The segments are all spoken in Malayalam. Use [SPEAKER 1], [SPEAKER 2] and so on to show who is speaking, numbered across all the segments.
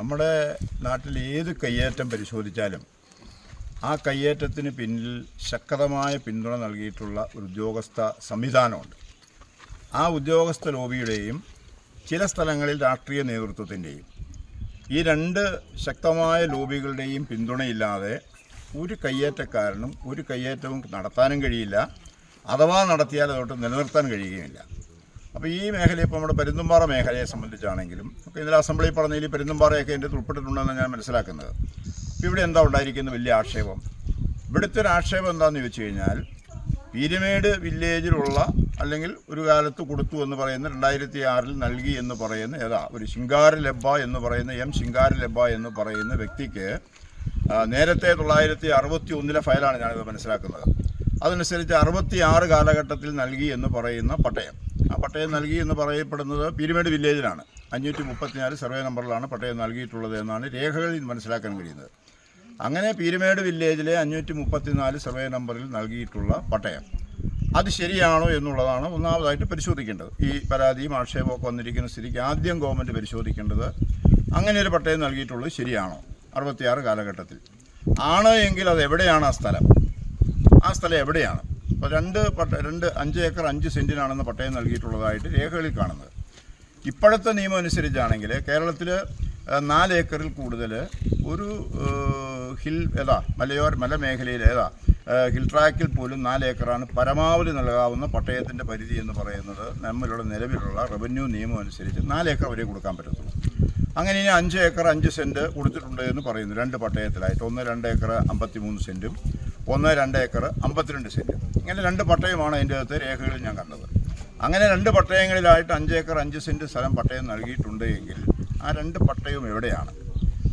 [SPEAKER 1] നമ്മുടെ നാട്ടിൽ ഏത് കയ്യേറ്റം പരിശോധിച്ചാലും ആ കയ്യേറ്റത്തിന് പിന്നിൽ ശക്തമായ പിന്തുണ നൽകിയിട്ടുള്ള ഒരു ഉദ്യോഗസ്ഥ സംവിധാനമുണ്ട്. ആ ഉദ്യോഗസ്ഥ ലോബിയുടെയും ചില സ്ഥലങ്ങളിൽ രാഷ്ട്രീയ നേതൃത്വത്തിൻ്റെയും ഈ രണ്ട് ശക്തമായ ലോബികളുടെയും പിന്തുണയില്ലാതെ ഒരു കയ്യേറ്റക്കാരനും ഒരു കയ്യേറ്റവും നടത്താനും കഴിയില്ല. അഥവാ നടത്തിയാൽ അതോട്ട് നിലനിർത്താൻ കഴിയുകയില്ല. അപ്പോൾ ഈ മേഖല ഇപ്പോൾ നമ്മുടെ പെരുന്തുംപാറ മേഖലയെ സംബന്ധിച്ചാണെങ്കിലും ഒക്കെ ഇന്നലെ അസംബ്ലിയിൽ പറഞ്ഞതിൽ പെരുന്തുംപാറയൊക്കെ എൻ്റെ ഉൾപ്പെട്ടിട്ടുണ്ടെന്ന് ഞാൻ മനസ്സിലാക്കുന്നത്. അപ്പോൾ ഇവിടെ എന്താ ഉണ്ടായിരിക്കുന്ന വലിയ ആക്ഷേപം? ഇവിടുത്തെ ഒരു ആക്ഷേപം എന്താണെന്ന് ചോദിച്ചു കഴിഞ്ഞാൽ, പീരുമേട് വില്ലേജിലുള്ള അല്ലെങ്കിൽ ഒരു കാലത്ത് കൊടുത്തു എന്ന് പറയുന്ന 2006 നൽകി എന്ന് പറയുന്ന ഒരു ശിങ്കാരലബ്ബ എന്ന് പറയുന്ന ശിങ്കാരലബ്ബ എന്ന് പറയുന്ന വ്യക്തിക്ക് നേരത്തെ 1961 ഫയലാണ് ഞാനിത് മനസ്സിലാക്കുന്നത്. അതനുസരിച്ച് 66 കാലഘട്ടത്തിൽ നൽകി എന്ന് പറയുന്ന പട്ടയം, ആ പട്ടയം നൽകി എന്ന് പറയപ്പെടുന്നത് പീരുമേട് വില്ലേജിലാണ്. 534 സർവേ നമ്പറിലാണ് പട്ടയം നൽകിയിട്ടുള്ളത് എന്നാണ് രേഖകളിൽ മനസ്സിലാക്കാൻ കഴിയുന്നത്. അങ്ങനെ പീരുമേട് വില്ലേജിലെ 534 സർവേ നമ്പറിൽ നൽകിയിട്ടുള്ള പട്ടയം അത് ശരിയാണോ എന്നുള്ളതാണ് ഒന്നാമതായിട്ട് പരിശോധിക്കേണ്ടത്. ഈ പരാതിയും ആക്ഷേപമൊക്കെ വന്നിരിക്കുന്ന സ്ഥിതിക്ക് ആദ്യം ഗവൺമെൻറ് പരിശോധിക്കേണ്ടത് അങ്ങനെ ഒരു പട്ടയം നൽകിയിട്ടുള്ളത് ശരിയാണോ 66 കാലഘട്ടത്തിൽ. ആണ് എങ്കിൽ അത് എവിടെയാണ് ആ സ്ഥലം എവിടെയാണ്? അപ്പോൾ 5 ഏക്കർ 5 സെൻറ്റിനാണെന്ന് പട്ടയം നൽകിയിട്ടുള്ളതായിട്ട് രേഖകളിൽ കാണുന്നത്. ഇപ്പോഴത്തെ നിയമം അനുസരിച്ചാണെങ്കിൽ കേരളത്തിൽ 4 ഏക്കറിൽ കൂടുതൽ ഒരു മലമേഖലയിൽ ഹിൽ ട്രാക്കിൽ പോലും 4 ഏക്കറാണ് പരമാവധി നൽകാവുന്ന പട്ടയത്തിൻ്റെ പരിധി എന്ന് പറയുന്നത്. നമ്മളുടെ നിലവിലുള്ള റവന്യൂ നിയമം അനുസരിച്ച് 4 ഏക്കർ വരെ കൊടുക്കാൻ പറ്റത്തുള്ളൂ. അങ്ങനെ ഇനി 5 ഏക്കർ 5 സെൻറ്റ് കൊടുത്തിട്ടുണ്ട് എന്ന് പറയുന്നു 2 പട്ടയത്തിലായിട്ട്. 2 ഏക്കർ 53 സെൻറ്റും 2 ഏക്കർ 52 സെൻറ്റും. ഇങ്ങനെ 2 പട്ടയമാണ് അതിൻ്റെ അകത്ത് രേഖകളിൽ ഞാൻ കണ്ടത്. അങ്ങനെ 2 പട്ടയങ്ങളിലായിട്ട് 5 ഏക്കർ 5 സെൻറ്റ് സ്ഥലം പട്ടയം നൽകിയിട്ടുണ്ട് എങ്കിൽ ആ 2 പട്ടയവും എവിടെയാണ്?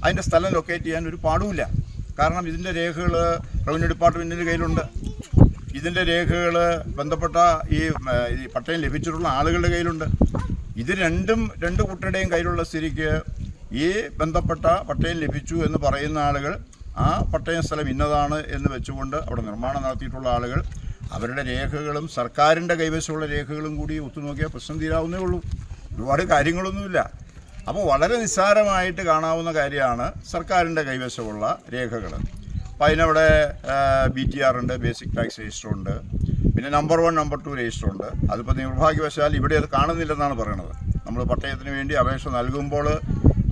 [SPEAKER 1] അതിൻ്റെ സ്ഥലം ലൊക്കേറ്റ് ചെയ്യാൻ ഒരു പാടുമില്ല. കാരണം ഇതിൻ്റെ രേഖകൾ റവന്യൂ ഡിപ്പാർട്ട്മെൻറ്റിൻ്റെ കയ്യിലുണ്ട്. ഇതിൻ്റെ രേഖകൾ ബന്ധപ്പെട്ട ഈ പട്ടയം ലഭിച്ചിട്ടുള്ള ആളുകളുടെ കയ്യിലുണ്ട്. ഇത് രണ്ടും 2 കൂട്ടരുടെയും കയ്യിലുള്ള സ്ഥിതിക്ക് ഈ ബന്ധപ്പെട്ട പട്ടയം ലഭിച്ചു എന്ന് പറയുന്ന ആളുകൾ ആ പട്ടയം സ്ഥലം ഇന്നതാണ് എന്ന് വെച്ചുകൊണ്ട് അവിടെ നിർമ്മാണം നടത്തിയിട്ടുള്ള ആളുകൾ അവരുടെ രേഖകളും സർക്കാരിൻ്റെ കൈവശമുള്ള രേഖകളും കൂടി ഒത്തുനോക്കിയാൽ പ്രശ്നം തീരാവുന്നേ ഉള്ളൂ. ഒരുപാട് കാര്യങ്ങളൊന്നുമില്ല. അപ്പോൾ വളരെ നിസ്സാരമായിട്ട് കാണാവുന്ന കാര്യമാണ് സർക്കാരിൻ്റെ കൈവശമുള്ള രേഖകൾ. അപ്പോൾ അതിനവിടെ BTR ഉണ്ട്, ബേസിക് ടാക്സ് രജിസ്റ്റർ ഉണ്ട്, പിന്നെ നമ്പർ 1 നമ്പർ 2 രജിസ്റ്റർ ഉണ്ട്. അതിപ്പോൾ നിർഭാഗ്യവശാൽ ഇവിടെ അത് കാണുന്നില്ലെന്നാണ് പറയുന്നത്. നമ്മൾ പട്ടയത്തിന് വേണ്ടി അപേക്ഷ നൽകുമ്പോൾ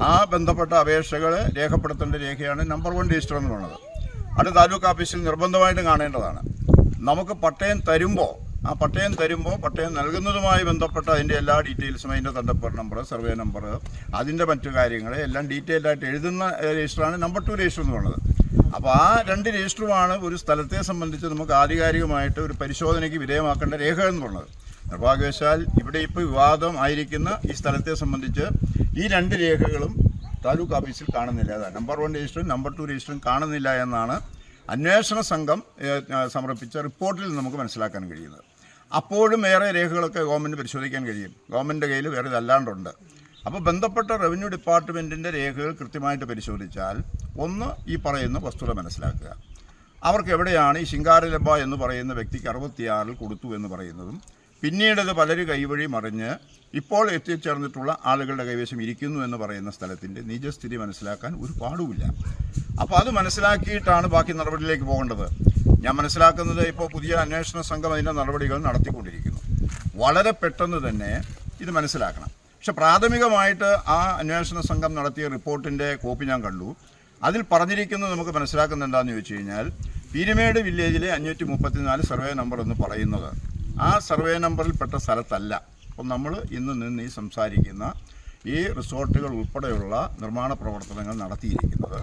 [SPEAKER 1] ആ ബന്ധപ്പെട്ട അപേക്ഷകൾ രേഖപ്പെടുത്തേണ്ട രേഖയാണ് നമ്പർ 1 രജിസ്റ്റർ എന്ന് പറയുന്നത്. അത് താലൂക്ക് ഓഫീസിൽ നിർബന്ധമായിട്ടും കാണേണ്ടതാണ്. നമുക്ക് പട്ടയം തരുമ്പോൾ പട്ടയം നൽകുന്നതുമായി ബന്ധപ്പെട്ട അതിൻ്റെ എല്ലാ ഡീറ്റെയിൽസും, അതിൻ്റെ തണ്ടപ്പർ നമ്പർ, സർവേ നമ്പർ, അതിൻ്റെ മറ്റു കാര്യങ്ങൾ എല്ലാം ഡീറ്റെയിൽഡായിട്ട് എഴുതുന്ന രജിസ്റ്ററാണ് നമ്പർ 2 രജിസ്റ്റർ എന്ന് പറയുന്നത്. അപ്പോൾ ആ 2 രജിസ്റ്ററുമാണ് ഒരു സ്ഥലത്തെ സംബന്ധിച്ച് നമുക്ക് ആധികാരികമായിട്ട് ഒരു പരിശോധനയ്ക്ക് വിധേയമാക്കേണ്ട രേഖകൾ എന്ന് പറയുന്നത്. നിർഭാഗ്യവശാൽ ഇവിടെ ഇപ്പോൾ വിവാദം ആയിരിക്കുന്ന ഈ സ്ഥലത്തെ സംബന്ധിച്ച് ഈ 2 രേഖകളും താലൂക്ക് ഓഫീസിൽ കാണുന്നില്ല. അതാണ് നമ്പർ 1 രജിസ്റ്ററും നമ്പർ 2 രജിസ്റ്ററും കാണുന്നില്ല എന്നാണ് അന്വേഷണ സംഘം സമർപ്പിച്ച റിപ്പോർട്ടിൽ നമുക്ക് മനസ്സിലാക്കാൻ കഴിയുന്നത്. അപ്പോഴും വേറെ രേഖകളൊക്കെ ഗവൺമെൻറ് പരിശോധിക്കാൻ കഴിയും. ഗവൺമെൻറ്റിൻ്റെ കയ്യിൽ വേറെ ഇതല്ലാണ്ടുണ്ട്. അപ്പോൾ ബന്ധപ്പെട്ട റവന്യൂ ഡിപ്പാർട്ട്മെൻറ്റിൻ്റെ രേഖകൾ കൃത്യമായിട്ട് പരിശോധിച്ചാൽ ഒന്ന് ഈ പറയുന്ന വസ്തുത മനസ്സിലാക്കുക. അവർക്ക് എവിടെയാണ് ഈ ശിങ്കാരലബ്ബ എന്ന് പറയുന്ന വ്യക്തിക്ക് 66 കൊടുത്തു എന്ന് പറയുന്നതും പിന്നീടത് പലര് കൈവഴി മറിഞ്ഞ് ഇപ്പോൾ എത്തിച്ചേർന്നിട്ടുള്ള ആളുകളുടെ കൈവശം ഇരിക്കുന്നു എന്ന് പറയുന്ന സ്ഥലത്തിൻ്റെ നിജസ്ഥിതി മനസ്സിലാക്കാൻ ഒരു പാടുമില്ല. അപ്പോൾ അത് മനസ്സിലാക്കിയിട്ടാണ് ബാക്കി നടപടിയിലേക്ക് പോകേണ്ടത്. ഞാൻ മനസ്സിലാക്കുന്നത് ഇപ്പോൾ പുതിയ അന്വേഷണ സംഘം അതിൻ്റെ നടപടികൾ നടത്തിക്കൊണ്ടിരിക്കുന്നു. വളരെ പെട്ടെന്ന് തന്നെ ഇത് മനസ്സിലാക്കണം. പക്ഷെ പ്രാഥമികമായിട്ട് ആ അന്വേഷണ സംഘം നടത്തിയ റിപ്പോർട്ടിൻ്റെ കോപ്പി ഞാൻ കണ്ടു. അതിൽ പറഞ്ഞിരിക്കുന്നത് നമുക്ക് മനസ്സിലാക്കുന്നത് എന്താണെന്ന് ചോദിച്ചു കഴിഞ്ഞാൽ, പീരുമേട് വില്ലേജിലെ 534 സർവേ നമ്പർ എന്ന് പറയുന്നത് ആ സർവേ നമ്പറിൽപ്പെട്ട സ്ഥലത്തല്ല അപ്പോൾ നമ്മൾ ഇന്ന് ഈ സംസാരിക്കുന്ന ഈ റിസോർട്ടുകൾ ഉൾപ്പെടെയുള്ള നിർമ്മാണ പ്രവർത്തനങ്ങൾ നടത്തിയിരിക്കുന്നത്.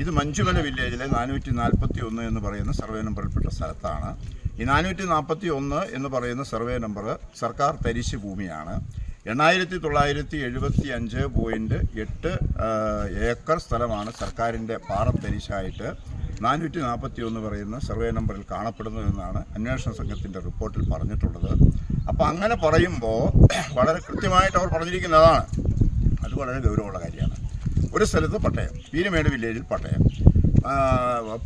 [SPEAKER 1] ഇത് മഞ്ചുമല വില്ലേജിലെ 441 എന്ന് പറയുന്ന സർവേ നമ്പറിൽപ്പെട്ട സ്ഥലത്താണ്. ഈ 441 എന്ന് പറയുന്ന സർവേ നമ്പർ സർക്കാർ തരിശ് ഭൂമിയാണ്. 8975.8 ഏക്കർ സ്ഥലമാണ് സർക്കാരിൻ്റെ പാറത്തരിശായിട്ട് 441 പറയുന്ന സർവേ നമ്പറിൽ കാണപ്പെടുന്നതെന്നാണ് അന്വേഷണ സംഘത്തിൻ്റെ റിപ്പോർട്ടിൽ പറഞ്ഞിട്ടുള്ളത്. അപ്പോൾ അങ്ങനെ പറയുമ്പോൾ വളരെ കൃത്യമായിട്ട് അവർ പറഞ്ഞിരിക്കുന്നതാണ്. അത് വളരെ ഗൗരവമുള്ള കാര്യമാണ്. ഒരു സ്ഥലത്ത് പട്ടയം, പീരുമേട് വില്ലേജിൽ പട്ടയം,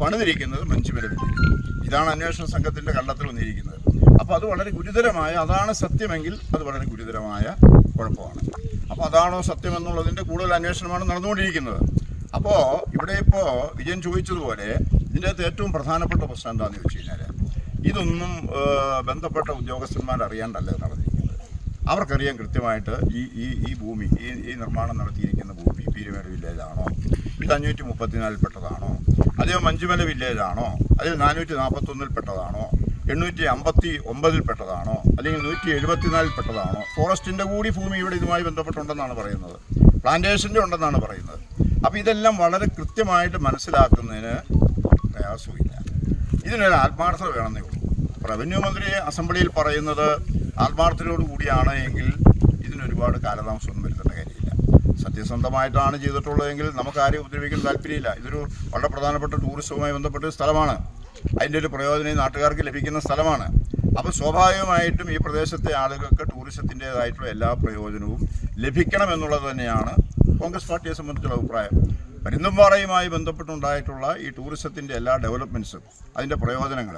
[SPEAKER 1] പണിതിരിക്കുന്നത് മഞ്ചുമല വില്ലേജിൽ. ഇതാണ് അന്വേഷണ സംഘത്തിൻ്റെ കണ്ടെത്തൽ വന്നിരിക്കുന്നത്. അപ്പോൾ അത് വളരെ ഗുരുതരമായ, അതാണ് സത്യമെങ്കിൽ അത് വളരെ ഗുരുതരമായ കുഴപ്പമാണ്. അപ്പോൾ അതാണോ സത്യം എന്നുള്ളതിൻ്റെ കൂടുതൽ അന്വേഷണമാണ് നടന്നുകൊണ്ടിരിക്കുന്നത്. അപ്പോൾ ഇവിടെ ഇപ്പോൾ വിജയൻ ചോദിച്ചതുപോലെ ഇതിൻ്റെ അകത്ത് ഏറ്റവും പ്രധാനപ്പെട്ട പ്രശ്നം എന്താണെന്ന് ചോദിച്ചു കഴിഞ്ഞാൽ ഇതൊന്നും ബന്ധപ്പെട്ട ഉദ്യോഗസ്ഥന്മാർ അറിയാണ്ടല്ല നടന്നിരിക്കുന്നത്. അവർക്കറിയാം കൃത്യമായിട്ട് ഈ ഭൂമി ഈ നിർമ്മാണം നടത്തിയിരിക്കുന്ന ഭൂമി പീരുമേട് വില്ലേജാണോ, ഇത് 534 പെട്ടതാണോ, അതോ മഞ്ചുമല വില്ലേജാണോ, അതിൽ 441 പെട്ടതാണോ, 859 പെട്ടതാണോ, അല്ലെങ്കിൽ 174 പെട്ടതാണോ, ഫോറസ്റ്റിൻ്റെ കൂടി ഭൂമി ഇവിടെ ഇതുമായി ബന്ധപ്പെട്ടുണ്ടെന്നാണ് പറയുന്നത്, പ്ലാന്റേഷൻ്റെ ഉണ്ടെന്നാണ് പറയുന്നത്. അപ്പോൾ ഇതെല്ലാം വളരെ കൃത്യമായിട്ട് മനസ്സിലാക്കുന്നതിന് പ്രയാസമില്ല. ഇതിനൊരു ആത്മാർത്ഥത വേണമെന്നേ ഉള്ളൂ. റവന്യൂ മന്ത്രി അസംബ്ലിയിൽ പറയുന്നത് ആത്മാർത്ഥതയോട് കൂടിയാണ് എങ്കിൽ ഇതിനൊരുപാട് കാലതാമസമൊന്നും വരുത്തേണ്ട കാര്യമില്ല. സത്യസന്ധമായിട്ടാണ് ചെയ്തിട്ടുള്ളതെങ്കിൽ നമുക്ക് ആരെയും ഉപദ്രവിക്കാൻ താല്പര്യമില്ല. ഇതൊരു വളരെ പ്രധാനപ്പെട്ട ടൂറിസവുമായി ബന്ധപ്പെട്ട സ്ഥലമാണ്. അതിൻ്റെ ഒരു പ്രയോജനം നാട്ടുകാർക്ക് ലഭിക്കുന്ന സ്ഥലമാണ്. അപ്പോൾ സ്വാഭാവികമായിട്ടും ഈ പ്രദേശത്തെ ആളുകൾക്ക് ടൂറിസത്തിൻ്റേതായിട്ടുള്ള എല്ലാ പ്രയോജനവും ലഭിക്കണമെന്നുള്ളത് തന്നെയാണ് കോൺഗ്രസ് പാർട്ടിയെ സംബന്ധിച്ചുള്ള അഭിപ്രായം. പരുന്തുംപാറയുമായി ബന്ധപ്പെട്ടുണ്ടായിട്ടുള്ള ഈ ടൂറിസത്തിൻ്റെ എല്ലാ ഡെവലപ്മെൻറ്റ്സും അതിൻ്റെ പ്രയോജനങ്ങൾ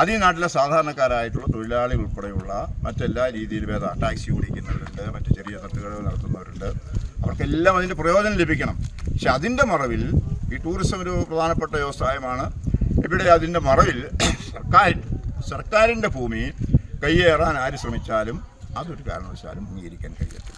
[SPEAKER 1] അത് ഈ നാട്ടിലെ സാധാരണക്കാരായിട്ടുള്ള തൊഴിലാളികൾ ഉൾപ്പെടെയുള്ള മറ്റെല്ലാ രീതിയിലും ടാക്സി ഓടിക്കുന്നവരുണ്ട്, മറ്റ് ചെറിയ തട്ടുകടകൾ നടത്തുന്നവരുണ്ട്, അവർക്കെല്ലാം അതിൻ്റെ പ്രയോജനം ലഭിക്കണം. പക്ഷെ അതിൻ്റെ മറവിൽ ഈ ടൂറിസം ഒരു പ്രധാനപ്പെട്ട വ്യവസായമാണ്. ഇവിടെ അതിൻ്റെ മറവിൽ സർക്കാരിൻ്റെ ഭൂമി കയ്യേറാൻ ആര് ശ്രമിച്ചാലും അതൊരു കാരണവശാലും അംഗീകരിക്കാൻ കഴിയത്തില്ല.